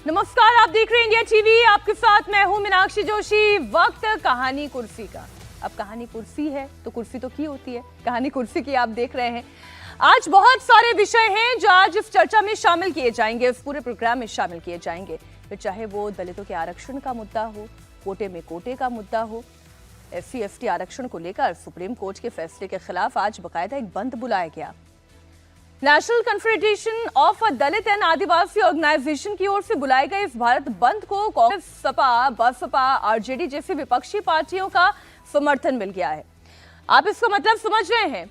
नमस्कार, आप देख रहे हैं इंडिया टीवी। आपके साथ मैं हूं मीनाक्षी जोशी। वक्त कहानी कुर्सी का। अब कहानी कुर्सी है तो कुर्सी तो की होती है, कहानी कुर्सी की आप देख रहे हैं। आज बहुत सारे विषय हैं जो आज इस चर्चा में शामिल किए जाएंगे, इस पूरे प्रोग्राम में शामिल किए जाएंगे। फिर चाहे वो दलितों के आरक्षण का मुद्दा हो, कोटे में कोटे का मुद्दा हो, SC/ST आरक्षण को लेकर सुप्रीम कोर्ट के फैसले के खिलाफ आज बकायदा एक बंद बुलाया गया। National Confederation of Dalit and Adivasi organisation की ओर से बुलाए गए इस भारत बंद को कांग्रेस, सपा, बसपा, आरजेडी जैसी विपक्षी पार्टियों का समर्थन मिल गया है। आप इसका मतलब समझ रहे हैं।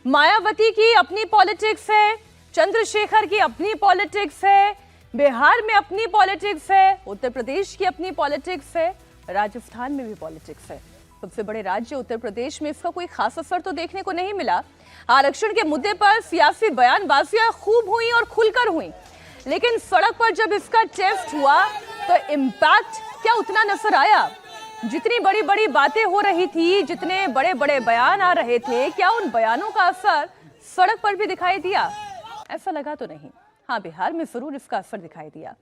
मायावती की अपनी पॉलिटिक्स है, चंद्रशेखर की अपनी पॉलिटिक्स है, बिहार में अपनी पॉलिटिक्स है, उत्तर प्रदेश की अपनी पॉलिटिक्स है, राजस्थान में भी पॉलिटिक्स है। सबसे बड़े राज्य उत्तर प्रदेश में इसका कोई खास असर तो देखने को नहीं मिला। आरक्षण के मुद्दे पर सियासी बयानबाजियां खूब हुई और खुलकर हुई, लेकिन सड़क पर जब इसका टेस्ट हुआ तो इम्पैक्ट क्या उतना नजर आया? जितनी बड़ी बड़ी बातें हो रही थी, जितने बड़े बड़े बयान आ रहे थे, क्या उन बयानों का असर सड़क पर भी दिखाई दिया? ऐसा लगा तो नहीं। हाँ, बिहार में जरूर इसका असर दिखाई दिया।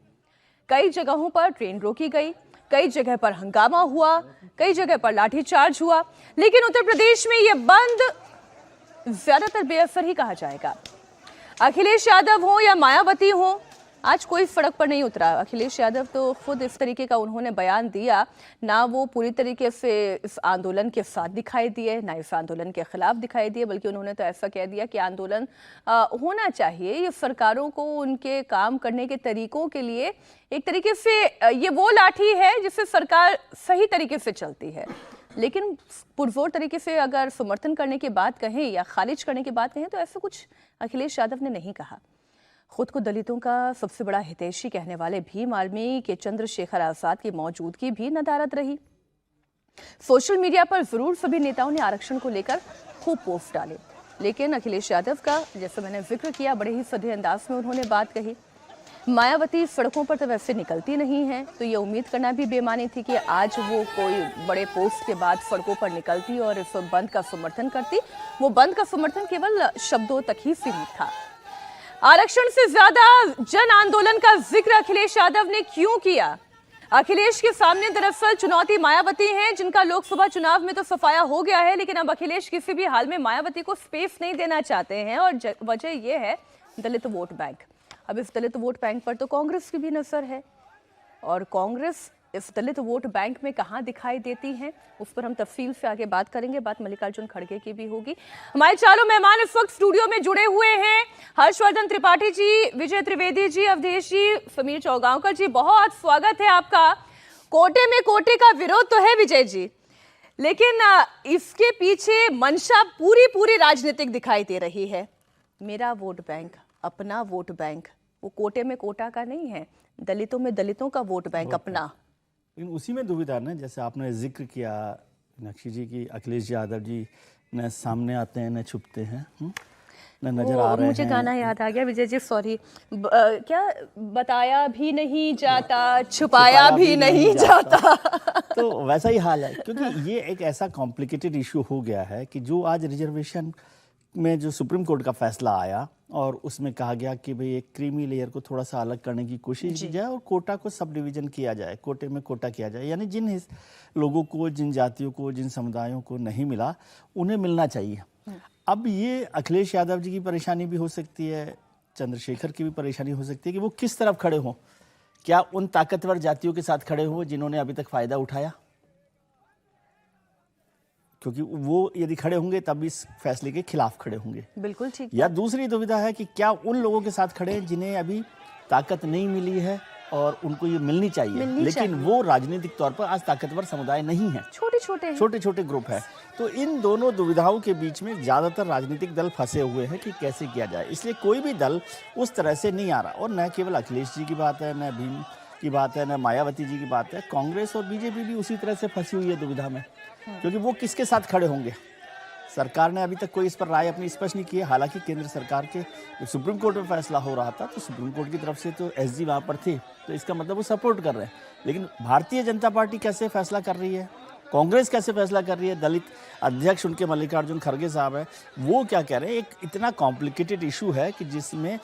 कई जगहों पर ट्रेन रोकी गई, कई जगह पर हंगामा हुआ, कई जगह पर लाठीचार्ज हुआ, लेकिन उत्तर प्रदेश में यह बंद ज्यादातर बेअसर ही कहा जाएगा। अखिलेश यादव हो या मायावती हो, आज कोई सड़क पर नहीं उतरा। अखिलेश यादव तो खुद इस तरीके का उन्होंने बयान दिया, ना वो पूरी तरीके से इस आंदोलन के साथ दिखाई दिए, ना इस आंदोलन के खिलाफ दिखाई दिए, बल्कि उन्होंने तो ऐसा कह दिया कि आंदोलन होना चाहिए। ये सरकारों को उनके काम करने के तरीकों के लिए एक तरीके से ये वो लाठी है जिससे सरकार सही तरीके से चलती है। लेकिन पुरजोर तरीके से अगर समर्थन करने की बात कहें या खारिज करने की बात कहें तो ऐसा कुछ अखिलेश यादव ने नहीं कहा। खुद को दलितों का सबसे बड़ा हितैषी कहने वाले भीम आर्मी के चंद्रशेखर आजाद की मौजूदगी भी नदारद रही। सोशल मीडिया पर जरूर सभी नेताओं ने आरक्षण को लेकर खूब पोस्ट डाले, लेकिन अखिलेश यादव का, जैसे मैंने जिक्र किया, बड़े ही सधे अंदाज में उन्होंने बात कही। मायावती सड़कों पर तो वैसे निकलती नहीं है, तो ये उम्मीद करना भी बेमानी थी कि आज वो कोई बड़े पोस्ट के बाद सड़कों पर निकलती और इस बंद का समर्थन करती। वो बंद का समर्थन केवल शब्दों तक ही सीमित था। आरक्षण से ज्यादा जन आंदोलन का जिक्र अखिलेश यादव ने क्यों किया? अखिलेश के सामने दरअसल चुनौती मायावती है, जिनका लोकसभा चुनाव में तो सफाया हो गया है, लेकिन अब अखिलेश किसी भी हाल में मायावती को स्पेस नहीं देना चाहते हैं, और वजह यह है दलित वोट बैंक। अब इस दलित वोट बैंक पर तो कांग्रेस की भी नजर है, और कांग्रेस इस दलित वोट बैंक में कहां दिखाई देती है, उस पर हम तफसील से आगे बात करेंगे। बात मल्लिकार्जुन खड़गे की भी होगी। हमारे चारों मेहमान इस वक्त स्टूडियो में जुड़े हुए हैं। हर्षवर्धन त्रिपाठी जी, विजय त्रिवेदी जी, अवधेश जी, समीर चौगांवकर जी, बहुत स्वागत है आपका। कोटे में कोटे का विरोध तो है विजय जी, लेकिन इसके पीछे मंशा पूरी राजनीतिक दिखाई दे रही है। मेरा वोट बैंक, अपना वोट बैंक, वो कोटे में कोटा का नहीं है, दलितों में दलितों का वोट बैंक अपना। उसी में दुविधा ना, जैसे आपने जिक्र किया मीनाक्षी जी की, अखिलेश यादव जी न सामने आते हैं न छुपते हैं, न नजर आ रहे हैं। मुझे गाना याद आ गया विजय जी, सॉरी। क्या बताया भी नहीं जाता, छुपाया भी नहीं जाता। तो वैसा ही हाल है, क्योंकि ये एक ऐसा कॉम्प्लिकेटेड इशू हो गया है कि जो आज रिजर्वेशन में जो सुप्रीम कोर्ट का फैसला आया और उसमें कहा गया कि भाई एक क्रीमी लेयर को थोड़ा सा अलग करने की कोशिश की जाए और कोटा को सब डिवीजन किया जाए, कोटे में कोटा किया जाए, यानी जिन लोगों को, जिन जातियों को, जिन समुदायों को नहीं मिला उन्हें मिलना चाहिए। अब ये अखिलेश यादव जी की परेशानी भी हो सकती है, चंद्रशेखर की भी परेशानी हो सकती है कि वो किस तरफ खड़े हों। क्या उन ताकतवर जातियों के साथ खड़े हों जिन्होंने अभी तक फायदा उठाया, क्योंकि वो यदि खड़े होंगे तब इस फैसले के खिलाफ खड़े होंगे। बिल्कुल ठीक। या दूसरी दुविधा है कि क्या उन लोगों के साथ खड़े हैं जिन्हें अभी ताकत नहीं मिली है और उनको ये मिलनी चाहिए, वो राजनीतिक तौर पर आज ताकतवर समुदाय नहीं है, छोटे छोटे ग्रुप है। तो इन दोनों दुविधाओं के बीच में ज्यादातर राजनीतिक दल फंसे हुए हैं कि कैसे किया जाए। इसलिए कोई भी दल उस तरह से नहीं आ रहा, और न केवल अखिलेश जी की बात है, न भीम की बात है, न मायावती जी की बात है, कांग्रेस और बीजेपी भी उसी तरह से फंसी हुई है दुविधा में, क्योंकि वो किसके साथ खड़े होंगे। सरकार ने अभी तक कोई इस पर राय अपनी स्पष्ट नहीं की है। हालांकि केंद्र सरकार के सुप्रीम कोर्ट में फैसला हो रहा था तो सुप्रीम कोर्ट की तरफ से तो SG वहाँ पर थे, तो इसका मतलब वो सपोर्ट कर रहे हैं। लेकिन भारतीय जनता पार्टी कैसे फैसला कर रही है, कांग्रेस कैसे फैसला कर रही है, दलित अध्यक्ष उनके मल्लिकार्जुन खड़गे साहब है, वो क्या कह रहे हैं। एक इतना कॉम्प्लिकेटेड इशू है कि जिसमें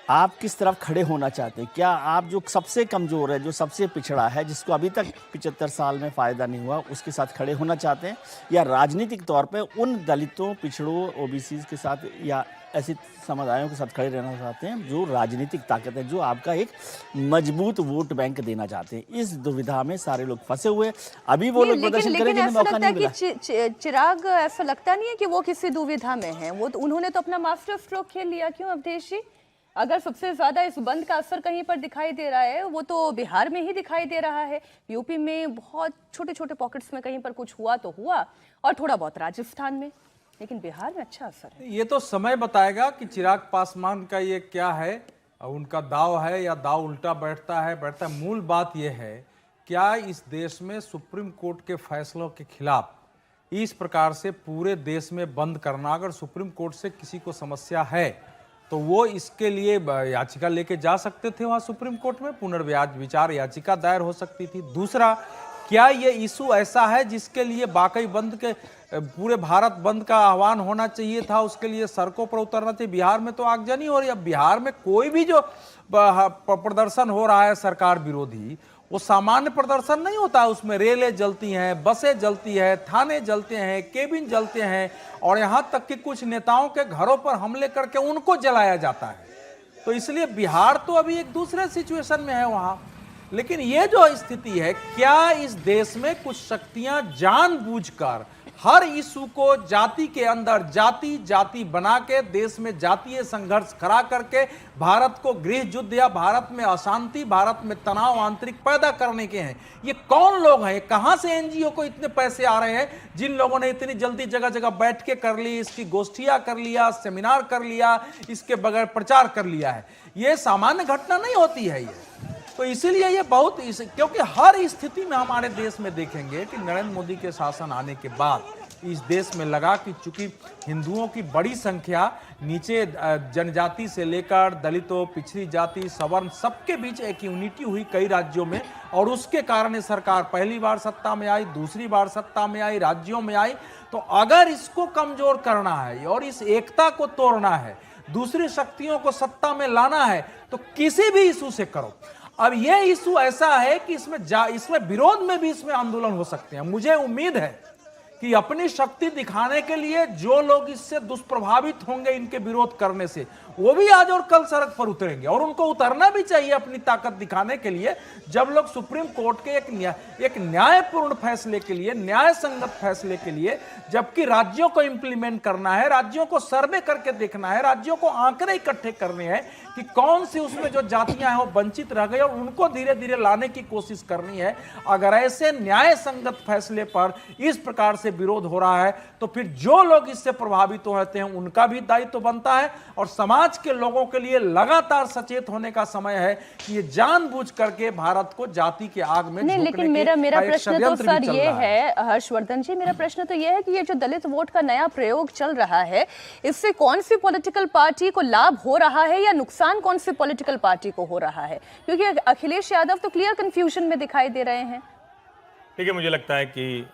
आप किस तरफ खड़े होना चाहते हैं? क्या आप जो सबसे कमज़ोर है, जो सबसे पिछड़ा है, जिसको अभी तक 75 साल में फ़ायदा नहीं हुआ, उसके साथ खड़े होना चाहते हैं, या राजनीतिक तौर पे उन दलितों, पिछड़ों, ओबीसी के साथ या ऐसे समुदायों के साथ खड़े रहना चाहते हैं जो राजनीतिक ताकत है, जो आपका एक मजबूत वोट बैंक देना चाहते हैं? इस दुविधा में सारे लोग फंसे हुए हैं। अभी वो लोग प्रदर्शन करें जिन्हें मौका नहीं मिला। चिराग, ऐसा लगता नहीं है कि वो किसी दुविधा में है? वो तो उन्होंने तो अपना मास्टर स्ट्रोक खेल लिया। क्यों अवधेश जी? अगर सबसे ज्यादा इस बंद का असर कहीं पर दिखाई दे रहा है वो तो बिहार में ही दिखाई दे रहा है। यूपी में बहुत छोटे छोटे पॉकेट्स में कहीं पर कुछ हुआ तो हुआ, और थोड़ा बहुत राजस्थान में, लेकिन बिहार में अच्छा असर है। ये तो समय बताएगा कि चिराग पासवान का ये क्या है, उनका दाव है या दाव उल्टा बैठता है। मूल बात ये है, क्या इस देश में सुप्रीम कोर्ट के फैसलों के खिलाफ इस प्रकार से पूरे देश में बंद करना, अगर सुप्रीम कोर्ट से किसी को समस्या है तो वो इसके लिए याचिका लेके जा सकते थे वहां सुप्रीम कोर्ट में, पुनर्विचार याचिका दायर हो सकती थी। दूसरा, क्या ये इशू ऐसा है जिसके लिए वाकई बंद के पूरे भारत बंद का आह्वान होना चाहिए था, उसके लिए सड़कों पर उतरना चाहिए? बिहार में तो आगजनी हो रही है। बिहार में कोई भी जो प्रदर्शन हो रहा है सरकार विरोधी, वो सामान्य प्रदर्शन नहीं होता है। उसमें रेलें जलती हैं, बसें जलती है, थाने जलते हैं, केबिन जलते हैं, और यहां तक कि कुछ नेताओं के घरों पर हमले करके उनको जलाया जाता है। तो इसलिए बिहार तो अभी एक दूसरे सिचुएशन में है वहां। लेकिन ये जो स्थिति है, क्या इस देश में कुछ शक्तियां जानबूझकर हर इशू को जाति के अंदर जाति बना के, देश में जातीय संघर्ष खड़ा करके भारत को गृह युद्ध या भारत में अशांति, भारत में तनाव आंतरिक पैदा करने के हैं? ये कौन लोग हैं? कहां से एनजीओ को इतने पैसे आ रहे हैं जिन लोगों ने इतनी जल्दी जगह जगह बैठ के कर ली, इसकी गोष्ठियां कर लिया, सेमिनार कर लिया, इसके बगैर प्रचार कर लिया है? ये सामान्य घटना नहीं होती है ये। तो इसीलिए ये बहुत क्योंकि हर स्थिति में हमारे देश में देखेंगे कि नरेंद्र मोदी के शासन आने के बाद इस देश में लगा कि चूंकि हिंदुओं की बड़ी संख्या नीचे जनजाति से लेकर दलितों, पिछड़ी जाति, सवर्ण, सबके बीच एक यूनिटी हुई कई राज्यों में, और उसके कारण सरकार पहली बार सत्ता में आई, दूसरी बार सत्ता में आई, राज्यों में आई। तो अगर इसको कमजोर करना है और इस एकता को तोड़ना है, दूसरी शक्तियों को सत्ता में लाना है, तो किसी भी इशू से करो। अब ये इशू ऐसा है कि इसमें विरोध में भी इसमें आंदोलन हो सकते हैं। मुझे उम्मीद है कि अपनी शक्ति दिखाने के लिए जो लोग इससे दुष्प्रभावित होंगे इनके विरोध करने से, वो भी आज और कल सड़क पर उतरेंगे, और उनको उतरना भी चाहिए अपनी ताकत दिखाने के लिए। जब लोग सुप्रीम कोर्ट के एक न्यायपूर्ण फैसले के लिए, न्याय संगत फैसले के लिए, जबकि राज्यों को इंप्लीमेंट करना है, राज्यों को सर्वे करके देखना है, राज्यों को आंकड़े इकट्ठे करने हैं कि कौन सी उसमें जो जातियां हैं वो वंचित रह गई, और उनको धीरे धीरे लाने की कोशिश करनी है। अगर ऐसे न्याय संगत फैसले पर इस प्रकार से विरोध हो रहा है, तो फिर जो लोग इससे प्रभावित होते हैं उनका भी दायित्व बनता है, और समाज के लोगों के लिए लगातार सचेत होने का समय है कि ये जानबूझ करके भारत को जाति के आग में नहीं। लेकिन मेरा प्रश्न तो सर ये है, हर्षवर्धन जी, मेरा प्रश्न तो ये है कि ये जो दलित वोट का नया प्रयोग चल रहा है, इससे कौन सी पॉलिटिकल पार्टी को लाभ हो रहा है या नुकसान कौन सी पॉलिटिकल पार्टी को हो रहा है? क्योंकि अखिलेश यादव तो क्लियर कंफ्यूजन में दिखाई दे रहे हैं। ठीक है, मुझे लगता है कि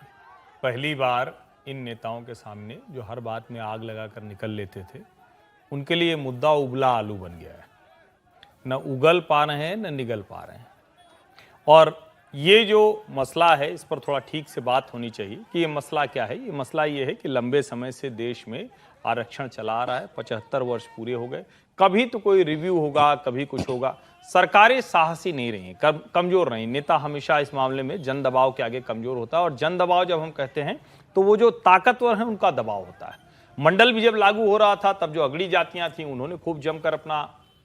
पहली बार इन नेताओं के सामने जो हर बात में आग लगाकर निकल लेते थे, उनके लिए मुद्दा उबला आलू बन गया है। न उगल पा रहे हैं, न निगल पा रहे हैं। और ये जो मसला है, इस पर थोड़ा ठीक से बात होनी चाहिए कि ये मसला क्या है। ये मसला ये है कि लंबे समय से देश में आरक्षण चला आ रहा है, 75 वर्ष पूरे हो गए। कभी तो कोई रिव्यू होगा, कभी कुछ होगा। सरकारें साहसी नहीं रही, कमजोर रही। नेता हमेशा इस मामले में जन दबाव के आगे कमजोर होता है, और जन दबाव जब हम कहते हैं तो वो जो ताकतवर हैं उनका दबाव होता है। मंडल भी जब लागू हो रहा था, तब जो अगड़ी जातियां थी उन्होंने खूब जमकर अपना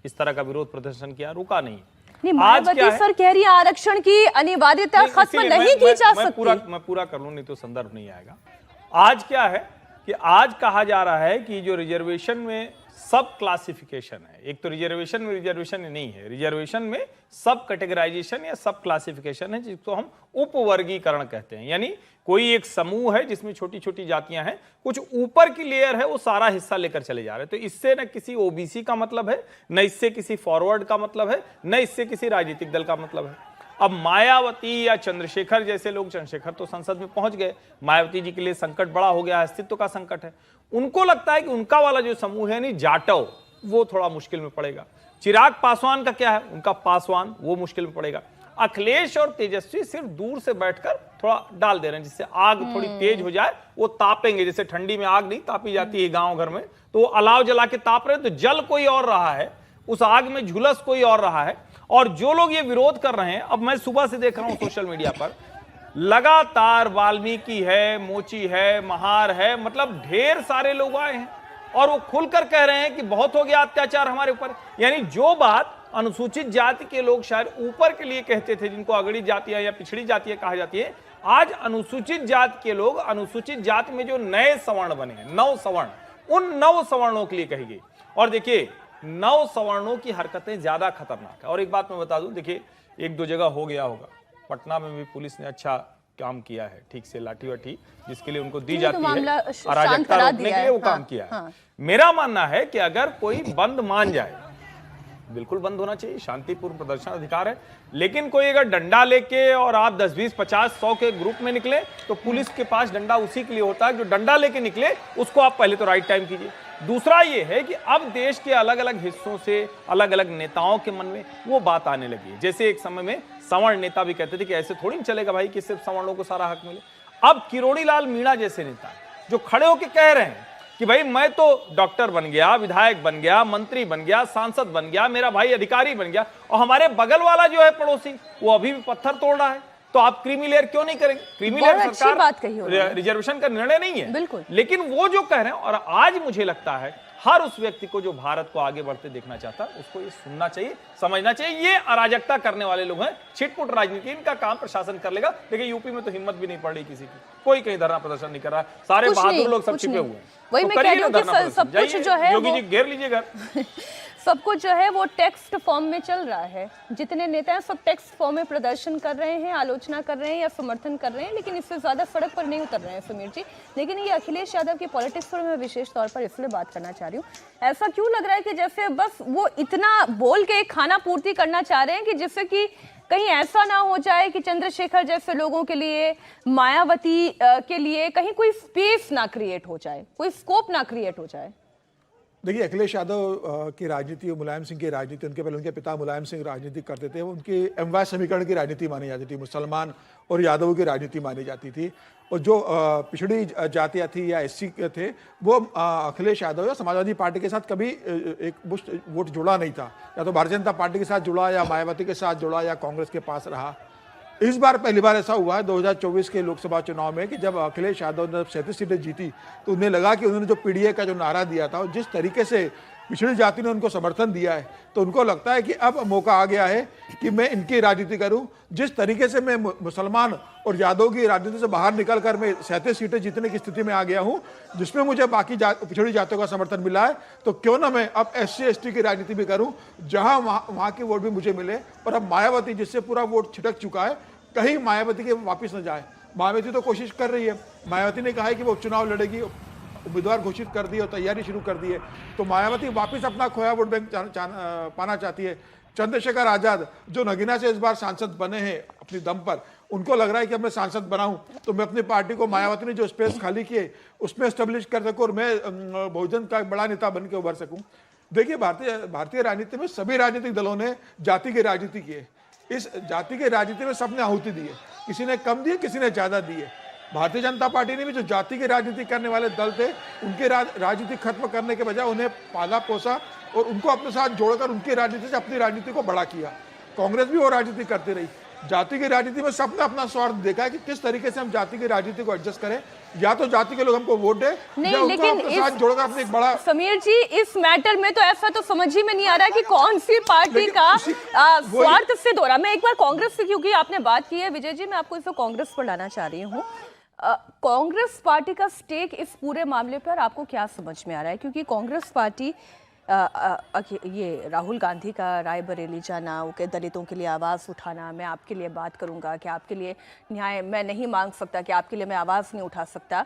इस तरह का विरोध प्रदर्शन किया, रुका नहीं। मायावती सर कह रही है आरक्षण की अनिवार्यता खत्म नहीं की जा सकती। मैं पूरा कर लूं, नहीं तो संदर्भ नहीं आएगा। आज क्या है कि आज कहा जा रहा है कि जो रिजर्वेशन में सब क्लासिफिकेशन है, एक तो रिजर्वेशन में रिजर्वेशन नहीं है, रिजर्वेशन में सब कैटेगराइजेशन या सब क्लासिफिकेशन है, जिसको हम उपवर्गीकरण कहते हैं। यानी कोई एक समूह है जिसमें छोटी छोटी जातियां हैं, कुछ ऊपर की लेयर है वो सारा हिस्सा लेकर चले जा रहे हैं। तो इससे न किसी ओबीसी का मतलब है, न इससे किसी फॉरवर्ड का मतलब है, न इससे किसी राजनीतिक दल का मतलब है। अब मायावती या चंद्रशेखर जैसे लोग, चंद्रशेखर तो संसद में पहुंच गए, मायावती जी के लिए संकट बड़ा हो गया, अस्तित्व का संकट है। उनको लगता है कि उनका वाला जो समूह है नहीं जाटव, वो थोड़ा मुश्किल में पड़ेगा। चिराग पासवान का क्या है, उनका पासवान वो मुश्किल में पड़ेगा। अखिलेश और तेजस्वी सिर्फ दूर से बैठकर थोड़ा डाल दे रहे हैं, जिससे आग थोड़ी तेज हो जाए, वो तापेंगे। जैसे ठंडी में आग नहीं तापी जाती है गांव घर में, तो वो अलाव जला के ताप रहे हैं, तो जल कोई और रहा है, उस आग में झुलस कोई और रहा है। और जो लोग ये विरोध कर रहे हैं, अब मैं सुबह से देख रहा हूं सोशल मीडिया पर लगातार वाल्मीकि है, मोची है, महार है, मतलब ढेर सारे लोग आए हैं और वो खुलकर कह रहे हैं कि बहुत हो गया अत्याचार हमारे ऊपर। यानी जो बात अनुसूचित जाति के लोग शायद ऊपर के लिए कहते थे, जिनको अगड़ी जातियां या पिछड़ी जातियां कहा जाती है, आज अनुसूचित जाति के लोग, अनुसूचित जाति में जो नए सवर्ण बने हैं, नव सवर्ण, उन नव सवर्णों के लिए कही गई। और देखिए, नव सवर्णों की हरकतें ज्यादा खतरनाक है। और एक बात मैं बता दूं, देखिए एक दो जगह हो गया होगा, पटना में भी पुलिस ने अच्छा काम किया है, ठीक से लाठी वाठी जिसके लिए उनको दी जाती है, अराजकता रोकने के लिए वो काम किया है। मेरा मानना है कि अगर कोई बंद मान जाए, बिल्कुल बंद होना चाहिए, शांतिपूर्ण प्रदर्शन अधिकार है, लेकिन कोई अगर डंडा लेके और आप 10, 20, 50, 100 के ग्रुप में निकले, तो पुलिस के पास डंडा उसी के लिए होता है जो डंडा लेके निकले, उसको आप पहले तो राइट टाइम कीजिए। दूसरा ये है कि अब देश के अलग अलग हिस्सों से अलग अलग नेताओं के मन में वो बात आने लगी है। जैसे एक समय में सवर्ण नेता भी कहते थे कि ऐसे थोड़ी नहीं चलेगा भाई कि सिर्फ सवर्णों को सारा हक मिले। अब किरोड़ी लाल मीणा जैसे नेता जो खड़े होकर कह रहे हैं कि भाई मैं तो डॉक्टर बन गया, विधायक बन गया, मंत्री बन गया, सांसद बन गया, मेरा भाई अधिकारी बन गया, और हमारे बगल वाला जो है पड़ोसी वो अभी भी पत्थर तोड़ रहा है, तो आप क्रीमी लेयर क्यों नहीं करेंगे? क्रीमी लेयर सरकार रिजर्वेशन का निर्णय नहीं है, बिल्कुल, लेकिन वो जो कह रहे हैं, और आज मुझे लगता है हर उस व्यक्ति को जो भारत को आगे बढ़ते देखना चाहता है उसको ये सुनना चाहिए, समझना चाहिए। ये अराजकता करने वाले लोग हैं, छिटपुट राजनीति, इनका काम प्रशासन कर लेगा। देखिए यूपी में तो हिम्मत भी नहीं पड़ रही किसी की, कोई कहीं धरना प्रदर्शन नहीं कर रहा है, सारे बहादुर लोग सब छिपे हुए हैं। वही मैं कह रही हूं कि सब कुछ जो है योगी जी घेर लीजिए घर। सब कुछ जो है वो टेक्स्ट फॉर्म में चल रहा है। जितने नेता हैं सब टेक्स्ट फॉर्म में प्रदर्शन कर रहे हैं, आलोचना कर रहे हैं या समर्थन कर रहे हैं, लेकिन इससे ज्यादा सड़क पर नहीं उतर रहे हैं समीर जी। लेकिन ये अखिलेश यादव की पॉलिटिक्स पर मैं विशेष तौर पर इसलिए बात करना चाह रही हूँ, ऐसा क्यों लग रहा है कि जैसे बस वो इतना बोल के खाना पूर्ति करना चाह रहे हैं कि जिससे कि कहीं ऐसा ना हो जाए कि चंद्रशेखर जैसे लोगों के लिए, मायावती के लिए कहीं कोई स्पेस ना क्रिएट हो जाए, कोई स्कोप ना क्रिएट हो जाए। देखिए, अखिलेश यादव की राजनीति और मुलायम सिंह की राजनीति, उनके पहले उनके पिता मुलायम सिंह राजनीति करते थे, उनकी एमवाय समीकरण की राजनीति मानी जाती थी, मुसलमान और यादवों की राजनीति मानी जाती थी। और जो पिछड़ी जातियाँ थी या एससी थे, वो अखिलेश यादव या समाजवादी पार्टी के साथ कभी एक मुश्त वोट जुड़ा नहीं था, या तो भारतीय जनता पार्टी के साथ जुड़ा, या मायावती के साथ जुड़ा, या कांग्रेस के पास रहा। इस बार पहली बार ऐसा हुआ है 2024 के लोकसभा चुनाव में कि जब अखिलेश यादव ने 37 सीटें जीती, तो उन्हें लगा कि उन्होंने जो पीडीए का जो नारा दिया था, जिस तरीके से पिछड़ी जाति ने उनको समर्थन दिया है, तो उनको लगता है कि अब मौका आ गया है कि मैं इनकी राजनीति करूं। जिस तरीके से मैं मुसलमान और यादव की राजनीति से बाहर निकलकर मैं 37 सीटें जीतने की स्थिति में आ गया हूं, जिसमें मुझे बाकी पिछड़ी जातियों का समर्थन मिला है, तो क्यों ना मैं अब SC ST की राजनीति भी करूं, जहां वहां की वोट भी मुझे मिले। और अब मायावती, जिससे पूरा वोट छिटक चुका है, कहीं मायावती के वापिस न जाए। मायावती तो कोशिश कर रही है, मायावती ने कहा है कि वो उपचुनाव लड़ेगी, उम्मीदवार घोषित कर दी और तैयारी शुरू कर दी है, तो मायावती वापस अपना खोया वोट बैंक पाना चाहती है। चंद्रशेखर आजाद जो नगीना से इस बार सांसद बने हैं अपनी दम पर, उनको लग रहा है कि अब मैं सांसद बनाऊं तो मैं अपनी पार्टी को, मायावती ने जो स्पेस खाली किए उसमें एस्टेब्लिश कर सकूं और मैं बहुजन का एक बड़ा नेता बन के उभर सकूं। देखिए, भारतीय राजनीति में सभी राजनीतिक दलों ने जाति की राजनीति की है। इस जाति की राजनीति में सबने आहुति दी है, किसी ने कम दी है, किसी ने ज्यादा दी है। भारतीय जनता पार्टी ने भी जो जाति की राजनीति करने वाले दल थे, उनकी राजनीति खत्म करने के बजाय उन्हें पाला पोसा और उनको अपने साथ जोड़कर उनकी राजनीति से अपनी राजनीति को बड़ा किया। कांग्रेस भी वो राजनीति करती रही। जाति की राजनीति में सबने अपना स्वार्थ देखा है कि किस तरीके से हम जाति की राजनीति को एडजस्ट करें, या तो जाति के लोग हमको वोट दे, नहीं, लेकिन साथ जोड़कर अपने एक बड़ा। समीर जी, इस मैटर में तो ऐसा तो समझ ही में नहीं आ रहा है कि कौन सी पार्टी का स्वार्थ से दौरा। मैं एक बार कांग्रेस से, क्योंकि आपने बात की है विजय जी, मैं आपको इस कांग्रेस पर लाना चाह रही हूँ। कांग्रेस पार्टी का स्टेक इस पूरे मामले पर आपको क्या समझ में आ रहा है? क्योंकि कांग्रेस पार्टी ये राहुल गांधी का रायबरेली जाना, ओके, दलितों के लिए आवाज़ उठाना, मैं आपके लिए बात करूंगा कि आपके लिए न्याय मैं नहीं मांग सकता, कि आपके लिए मैं आवाज़ नहीं उठा सकता,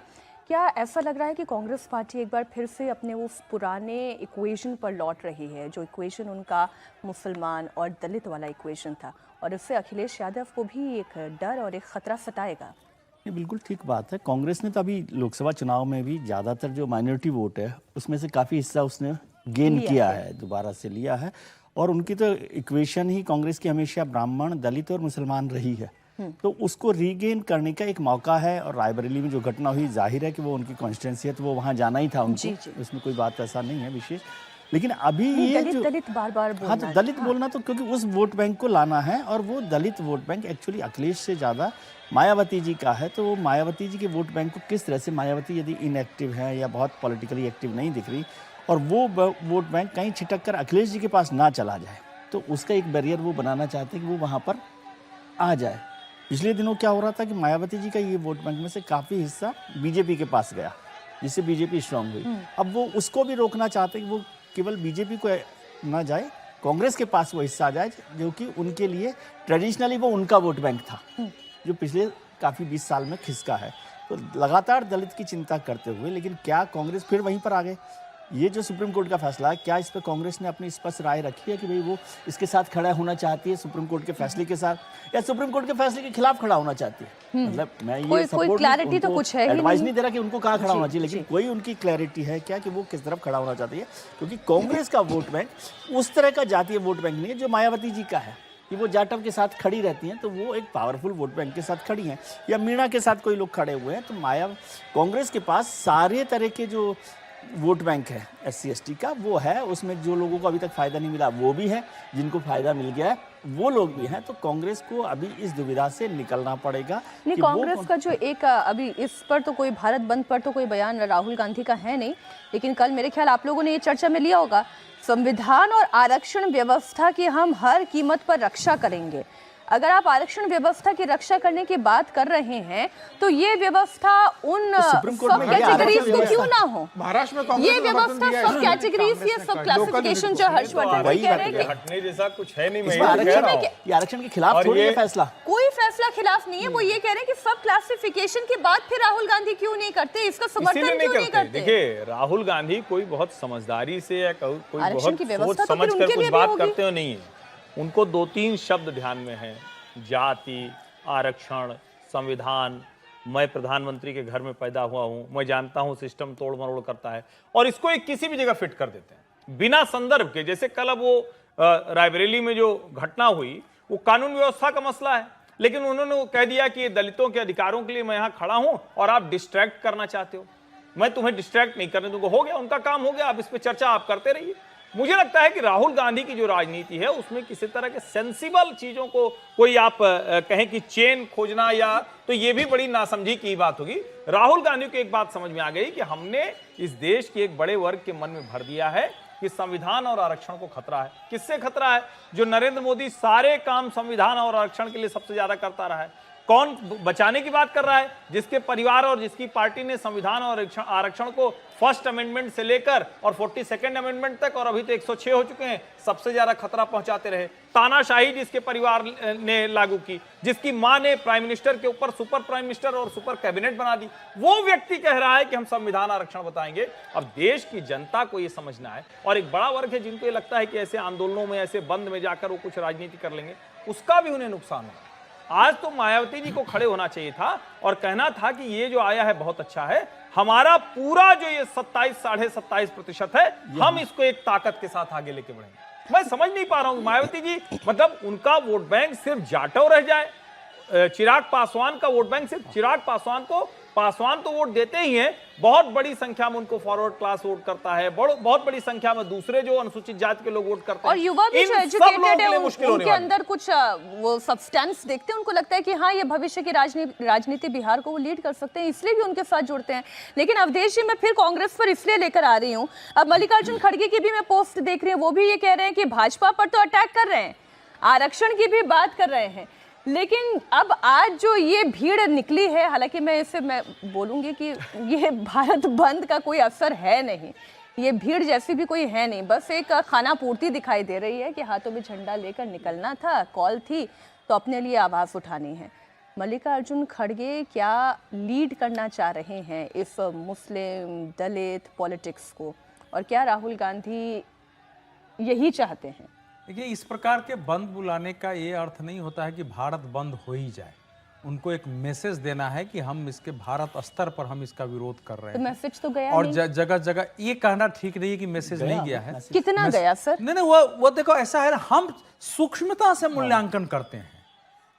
क्या ऐसा लग रहा है कि कांग्रेस पार्टी एक बार फिर से अपने उस पुराने इक्वेशन पर लौट रही है, जो इक्वेशन उनका मुसलमान और दलित वाला इक्वेशन था, और इससे अखिलेश यादव को भी एक डर और एक खतरा सताएगा? ये बिल्कुल ठीक बात है। कांग्रेस ने तो अभी लोकसभा चुनाव में भी ज़्यादातर जो माइनॉरिटी वोट है उसमें से काफ़ी हिस्सा उसने गेन किया है, दोबारा से लिया है। और उनकी तो इक्वेशन ही कांग्रेस की हमेशा ब्राह्मण, दलित और मुसलमान रही है। तो उसको रीगेन करने का एक मौका है। और रायबरेली में जो घटना हुई, जाहिर है कि वो उनकी कॉन्स्टिट्यूंसी है, तो वो वहाँ जाना ही था उनको, उसमें कोई बात ऐसा नहीं है विशेष। लेकिन अभी ये जो दलित बार बार बोलना, हाँ, तो दलित बोलना तो क्योंकि उस वोट बैंक को लाना है, और वो दलित वोट बैंक एक्चुअली अखिलेश से ज़्यादा मायावती जी का है। तो वो मायावती जी के वोट बैंक को किस तरह से, मायावती यदि इनएक्टिव है या बहुत पॉलिटिकली एक्टिव नहीं दिख रही, और वो वोट बैंक कहीं छिटक कर अखिलेश जी के पास ना चला जाए, तो उसका एक बैरियर वो बनाना चाहते हैं कि वो वहाँ पर आ जाए। पिछले दिनों क्या हो रहा था कि मायावती जी का ये वोट बैंक में से काफ़ी हिस्सा बीजेपी के पास गया, जिससे बीजेपी स्ट्रांग हुई। अब वो उसको भी रोकना चाहते हैं कि वो केवल बीजेपी को ना जाए, कांग्रेस के पास वो हिस्सा आ जाए, जो कि उनके लिए ट्रेडिशनली वो उनका वोट बैंक था, जो पिछले काफ़ी 20 साल में खिसका है। तो लगातार दलित की चिंता करते हुए, लेकिन क्या कांग्रेस फिर वहीं पर आ गए? ये जो सुप्रीम कोर्ट का फैसला है, क्या इस पर कांग्रेस ने अपनी स्पष्ट राय रखी है कि भाई वो इसके साथ खड़ा होना चाहती है, सुप्रीम कोर्ट के फैसले के साथ, या सुप्रीम कोर्ट के फैसले के खिलाफ खड़ा होना चाहती है? मतलब मैं ये कोई क्लैरिटी तो कुछ है ही एडवाइस नहीं दे रहा कि उनको कहाँ खड़ा होना चाहिए, लेकिन कोई उनकी क्लैरिटी है क्या कि वो किस तरफ खड़ा होना चाहती है? क्योंकि कांग्रेस का वोट बैंक उस तरह का जातीय वोट बैंक नहीं है जो मायावती जी का है, कि वो जाटव के साथ खड़ी रहती हैं, तो वो एक पावरफुल वोट बैंक के साथ खड़ी हैं, या मीणा के साथ कोई लोग खड़े हुए हैं। तो कांग्रेस के पास सारे तरह के जो वोट बैंक है SC ST का, वो है। उसमें जो लोगों को अभी तक फ़ायदा नहीं मिला वो भी है, जिनको फ़ायदा मिल गया है वो लोग भी हैं। तो कांग्रेस को अभी इस दुविधा से निकलना पड़ेगा। नहीं, कांग्रेस का जो एक अभी इस पर तो कोई, भारत बंद पर तो कोई बयान राहुल गांधी का है नहीं, लेकिन कल मेरे ख्याल आप लोगों ने ये चर्चा में लिया होगा, संविधान और आरक्षण व्यवस्था की हम हर कीमत पर रक्षा करेंगे। अगर आप आरक्षण व्यवस्था की रक्षा करने की बात कर रहे हैं, तो ये व्यवस्था उन सब कैटेगरीज को क्यों ना हो? महाराष्ट्र में ये व्यवस्था सब कैटेगरीज, ये सब क्लासिफिकेशन जो हर्षवर्धन भाई कह रहे हैं कि हटने जैसा कुछ है नहीं। इसमें आरक्षण के खिलाफ थोड़ी है फैसला, कोई फैसला खिलाफ नहीं है। वो ये कह रहे हैं कि सब क्लासिफिकेशन के बाद फिर राहुल गांधी क्यों नहीं करते, इसका समर्थन क्यों नहीं करते? देखिए, राहुल गांधी कोई बहुत समझदारी से या कोई बहुत सोच समझ कर कुछ बात करते हो नहीं है। उनको 2-3 शब्द ध्यान में है, जाति, आरक्षण, संविधान, मैं प्रधानमंत्री के घर में पैदा हुआ हूं, मैं जानता हूं सिस्टम तोड़ मरोड़ करता है, और इसको एक किसी भी जगह फिट कर देते हैं बिना संदर्भ के। जैसे कल अब वो रायबरेली में जो घटना हुई, वो कानून व्यवस्था का मसला है, लेकिन उन्होंने कह दिया कि दलितों के अधिकारों के लिए मैं यहां खड़ा हूं और आप डिस्ट्रैक्ट करना चाहते हो, मैं तुम्हें डिस्ट्रैक्ट नहीं करने दूंगा। हो गया, उनका काम हो गया, आप इस पर चर्चा आप करते रहिए। मुझे लगता है कि राहुल गांधी की जो राजनीति है, उसमें किसी तरह के सेंसिबल चीजों को कोई आप कहें कि चेन खोजना, या तो ये भी बड़ी नासमझी की बात होगी। राहुल गांधी को एक बात समझ में आ गई कि हमने इस देश के एक बड़े वर्ग के मन में भर दिया है कि संविधान और आरक्षण को खतरा है। किससे खतरा है? जो नरेंद्र मोदी सारे काम संविधान और आरक्षण के लिए सबसे ज्यादा करता रहा है। कौन बचाने की बात कर रहा है? जिसके परिवार और जिसकी पार्टी ने संविधान और आरक्षण को फर्स्ट अमेंडमेंट से लेकर और 42nd अमेंडमेंट तक, और अभी तो 106 हो चुके हैं, सबसे ज्यादा खतरा पहुंचाते रहे। तानाशाही जिसके परिवार ने लागू की, जिसकी मां ने प्राइम मिनिस्टर के ऊपर सुपर प्राइम मिनिस्टर और सुपर कैबिनेट बना दी, वो व्यक्ति कह रहा है कि हम संविधान आरक्षण बताएंगे। अब देश की जनता को यह समझना है, और एक बड़ा वर्ग है जिनको ये लगता है कि ऐसे आंदोलनों में, ऐसे बंद में जाकर वो कुछ राजनीति कर लेंगे, उसका भी उन्हें नुकसान होगा। आज तो मायावती जी को खड़े होना चाहिए था और कहना था कि ये जो आया है बहुत अच्छा है, हमारा पूरा जो ये 27 साढ़े 27% है, हम इसको एक ताकत के साथ आगे लेके बढ़ेंगे। मैं समझ नहीं पा रहा हूं मायावती जी, मतलब उनका वोट बैंक सिर्फ जाटव रह जाए, चिराग पासवान का वोट बैंक सिर्फ चिराग पासवान को, पासवान तो वोट देते ही हैं, बहुत बड़ी संख्या में उनको फॉरवर्ड क्लास वोट करता है, बहुत बड़ी संख्या में दूसरे जो अनुसूचित जाति के लोग वोट करते हैं, और युवा भी जो एजुकेटेड है, उनके अंदर कुछ वो सब्सटेंस देखते हैं, उनको लगता है कि हाँ, ये भविष्य की राजनीति बिहार को वो लीड कर सकते हैं, इसलिए भी उनके साथ जुड़ते हैं। लेकिन अवधेश जी, मैं फिर कांग्रेस पर इसलिए लेकर आ रही हूँ, अब मल्लिकार्जुन खड़गे की भी मैं पोस्ट देख रही हूँ, वो भी ये कह रहे हैं कि भाजपा पर तो अटैक कर रहे हैं, आरक्षण की भी बात कर रहे हैं, लेकिन अब आज जो ये भीड़ निकली है, हालांकि मैं बोलूंगी कि ये भारत बंद का कोई असर है नहीं, ये भीड़ जैसी भी कोई है नहीं, बस एक खाना पूर्ति दिखाई दे रही है कि हाथों में झंडा लेकर निकलना था, कॉल थी तो अपने लिए आवाज़ उठानी है। मल्लिकार्जुन खड़गे क्या लीड करना चाह रहे हैं इस मुस्लिम दलित पॉलिटिक्स को, और क्या राहुल गांधी यही चाहते हैं? देखिए, इस प्रकार के बंद बुलाने का ये अर्थ नहीं होता है कि भारत बंद हो ही जाए। उनको एक मैसेज देना है कि हम इसके भारत स्तर पर हम इसका विरोध कर रहे तो हैं। मैसेज तो गया और नहीं। जगह जगह ये कहना ठीक नहीं है कि मैसेज नहीं गया है। कितना गया सर? नहीं, वो देखो ऐसा है ना, हम सूक्ष्मता से मूल्यांकन करते हैं।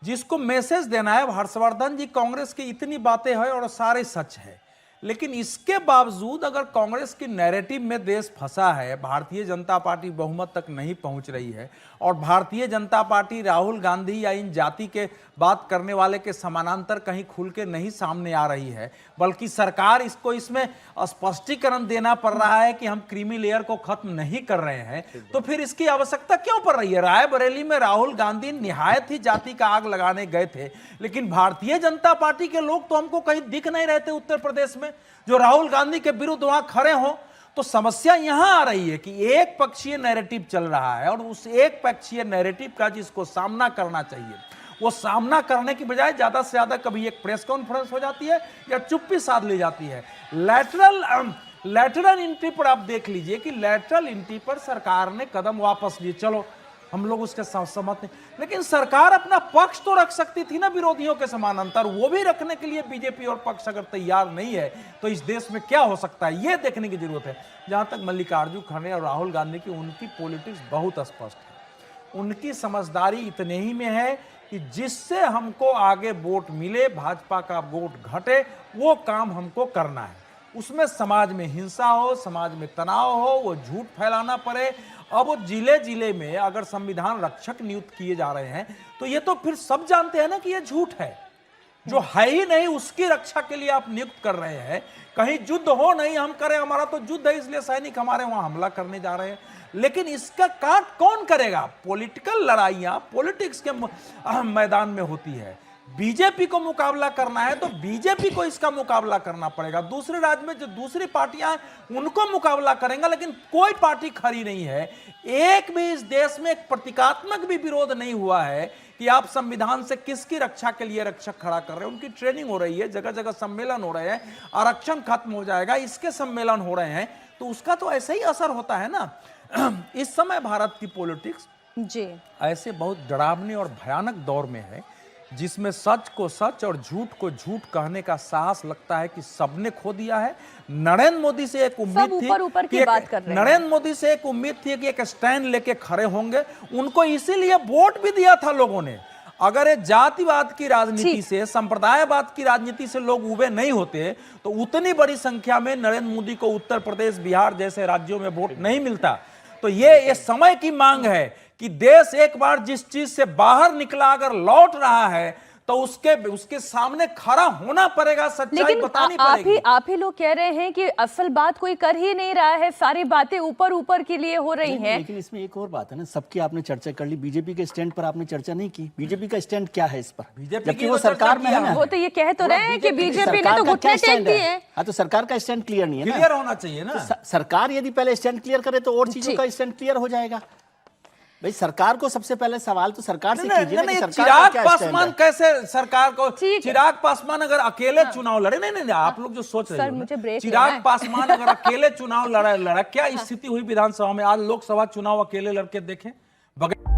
जिसको मैसेज देना है, हर्षवर्धन जी, कांग्रेस की इतनी बातें हैं और सारे सच है, लेकिन इसके बावजूद अगर कांग्रेस की नैरेटिव में देश फंसा है, भारतीय जनता पार्टी बहुमत तक नहीं पहुंच रही है और भारतीय जनता पार्टी राहुल गांधी या इन जाति के बात करने वाले के समानांतर कहीं खुल के नहीं सामने आ रही है, बल्कि सरकार इसको इसमें स्पष्टीकरण देना पड़ रहा है कि हम क्रीमी लेयर को खत्म नहीं कर रहे हैं, तो फिर इसकी आवश्यकता क्यों पड़ रही है? रायबरेली में राहुल गांधी निहायत ही जाति का आग लगाने गए थे, लेकिन भारतीय जनता पार्टी के लोग तो हमको कहीं दिख नहीं रहे थे उत्तर प्रदेश में जो राहुल गांधी के विरुद्ध वहां खड़े हों। तो समस्या यहां आ रही है कि एक पक्षीय नैरेटिव चल रहा है और उस एक पक्षीय नैरेटिव का जिसको सामना करना चाहिए, वो सामना करने की बजाय ज्यादा से ज्यादा कभी एक प्रेस कॉन्फ्रेंस हो जाती है या चुप्पी साध ली जाती है। लैटरल एंट्री पर आप देख लीजिए कि लैटरल एंट्री पर सरकार ने कदम वापस लिए, चलो हम लोग उसके साथ सहमत नहीं, लेकिन सरकार अपना पक्ष तो रख सकती थी ना विरोधियों के समानांतर। वो भी रखने के लिए बीजेपी और पक्ष अगर तैयार नहीं है तो इस देश में क्या हो सकता है, ये देखने की जरूरत है। जहां तक मल्लिकार्जुन खड़गे और राहुल गांधी की, उनकी पॉलिटिक्स बहुत स्पष्ट है। उनकी समझदारी इतने ही में है कि जिससे हमको आगे वोट मिले, भाजपा का वोट घटे, वो काम हमको करना है। उसमें समाज में हिंसा हो, समाज में तनाव हो, वो झूठ फैलाना पड़े। अब वो जिले जिले में अगर संविधान रक्षक नियुक्त किए जा रहे हैं तो ये तो फिर सब जानते हैं ना कि ये झूठ है। जो है ही नहीं उसकी रक्षा के लिए आप नियुक्त कर रहे हैं। कहीं युद्ध हो नहीं, हम करें, हमारा तो युद्ध है इसलिए सैनिक हमारे वहां हमला करने जा रहे हैं, लेकिन इसका काट कौन करेगा? पॉलिटिकल लड़ाइयां पॉलिटिक्स के मैदान में होती है। बीजेपी को मुकाबला करना है तो बीजेपी को इसका मुकाबला करना पड़ेगा। दूसरे राज्य में जो दूसरी पार्टियां हैं उनको मुकाबला करेंगे, लेकिन कोई पार्टी खड़ी नहीं है। एक भी इस देश में एक प्रतीकात्मक भी विरोध नहीं हुआ है कि आप संविधान से किसकी रक्षा के लिए रक्षक खड़ा कर रहे हैं। उनकी ट्रेनिंग हो रही है, जगह जगह सम्मेलन हो रहे हैं, आरक्षण खत्म हो जाएगा, इसके सम्मेलन हो रहे हैं, तो उसका तो ऐसे ही असर होता है ना। इस समय भारत की पॉलिटिक्स जी ऐसे बहुत डरावने और भयानक दौर में है जिसमें सच को सच और झूठ को झूठ कहने का साहस लगता है कि सबने खो दिया है। नरेंद्र मोदी से एक उम्मीद थी नरेंद्र मोदी से एक उम्मीद थी कि एक स्टैंड लेके खड़े होंगे, उनको इसीलिए वोट भी दिया था लोगों ने। अगर ये जातिवाद की राजनीति से, संप्रदायवाद की राजनीति से लोग उबे नहीं होते तो उतनी बड़ी संख्या में नरेंद्र मोदी को उत्तर प्रदेश, बिहार जैसे राज्यों में वोट नहीं मिलता। तो ये समय की मांग है कि देश एक बार जिस चीज से बाहर निकला अगर लौट रहा है तो उसके सामने खड़ा होना पड़ेगा, सच्चाई बतानी पड़ेगी। आप ही लोग कह रहे हैं कि असल बात कोई कर ही नहीं रहा है, सारी बातें ऊपर ऊपर के लिए हो रही हैं। लेकिन इसमें एक और बात है ना, सबकी आपने चर्चा कर ली, बीजेपी के स्टैंड पर आपने चर्चा नहीं की। बीजेपी का स्टैंड क्या है इस पर? बीजेपी वो सरकार में है ना, वो तो ये कह तो रहे हैं कि बीजेपी ने तो घुटने टेक दिए हैं। हाँ, तो सरकार का स्टैंड क्लियर नहीं है ना, क्लियर होना चाहिए ना। सरकार यदि पहले स्टैंड क्लियर करे तो और चीजों का स्टैंड क्लियर हो जाएगा। भाई सरकार को सबसे पहले सवाल तो सरकार से कीजिए ना कि सरकार चिराग का क्या पासवान कैसे सरकार को, ठीक है। चिराग पासवान अगर अकेले चुनाव लड़े, नहीं आप लोग जो सोच रहे हो, चिराग पासवान अगर अकेले चुनाव लड़ा, क्या स्थिति हुई विधानसभा में? आज लोकसभा चुनाव अकेले लड़के देखें बगैर